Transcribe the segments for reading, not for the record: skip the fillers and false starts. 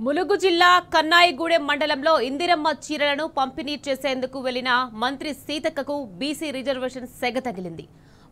ములుగు జిల్లా కన్నాయిగూడెం మండలంలో ఇందిరమ్మ చీరలను పంపిణీ చేసేందుకు వెళ్లిన మంత్రి సీతక్కకు బీసీ రిజర్వేషన్ సెగ తగిలింది.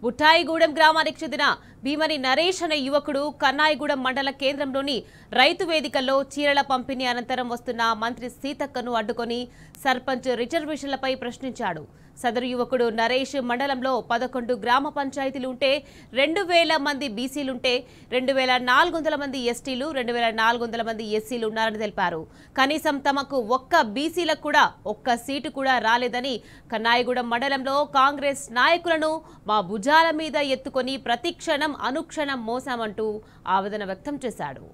బుట్టాయిగూడెం గ్రామానికి చెందిన భీమని నరేష్ అనే యువకుడు కన్నాయిగూడెం మండల కేంద్రంలోని రైతు వేదికల్లో చీరల పంపిణీ అనంతరం వస్తున్న మంత్రి సీతక్కను అడ్డుకొని సర్పంచ్ రిజర్వేషన్లపై ప్రశ్నించాడు. సదరు యువకుడు నరేష్ మండలంలో 11 గ్రామ పంచాయతీలు ఉంటే 2000 మంది బీసీలుంటే 2400 మంది ఎస్టీలు 2400 మంది ఎస్సీలు ఉన్నారని తెలిపారు. కనీసం తమకు ఒక్క బీసీలకు కూడా ఒక్క సీటు కూడా రాలేదని కన్నాయిగూడెం మండలంలో కాంగ్రెస్ నాయకులను మా భుజాల మీద ఎత్తుకొని ప్రతిక్షణం అనుక్షణం మోసామంటూ ఆవేదన వ్యక్తం చేశాడు.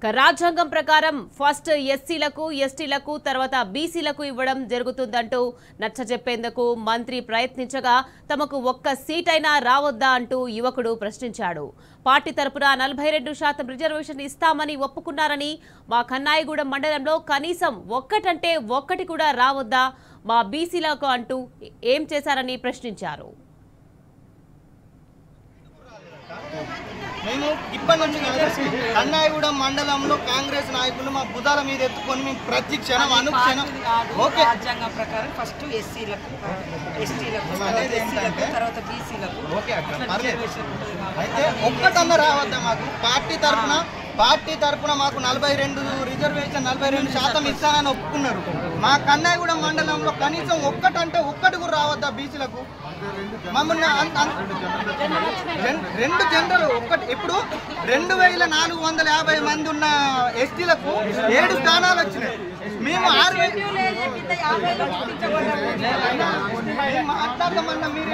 రాజ్యాంగం ప్రకారం ఫస్ట్ ఎస్సీలకు ఎస్టీలకు తర్వాత బీసీలకు ఇవ్వడం జరుగుతుందంటూ నచ్చజెప్పేందుకు మంత్రి ప్రయత్నించగా తమకు ఒక్క సీటైనా రావద్దా అంటూ యువకుడు ప్రశ్నించాడు. పార్టీ తరపున 42% రిజర్వేషన్ ఇస్తామని ఒప్పుకున్నారని, మా కన్నాయిగూడెం మండలంలో కనీసం ఒక్కటంటే ఒక్కటి కూడా రావద్దా మా బీసీలకు అంటూ ఏం చేశారని ప్రశ్నించారు. మేము ఇప్పటి నుంచి కన్నాయిగూడెం మండలంలో కాంగ్రెస్ నాయకులు మా బుధాల మీద ఎత్తుకొని మేము ప్రతి క్షణం అనుక్షణం రాజ్యాంగం ప్రకారం ఫస్ట్ ఎస్సీలకు ఎస్టీలకు తర్వాత బీసీలకు అయితే ఒక్కటన్నా రావద్దా మాకు పార్టీ తరఫున మాకు 42% ఇస్తానని ఒప్పుకున్నారు. మా కన్నాయిగూడెం మండలంలో కనీసం ఒక్కటంటే ఒక్కటి కూడా రావద్దా బీసీలకు? మమ్మల్ని రెండు జనరల్ ఒక్కటి ఇప్పుడు 2450 మంది ఉన్న ఎస్టీలకు 7 స్థానాలు వచ్చినాయి. మేము 6 మాట్లాడదామన్నా మీరు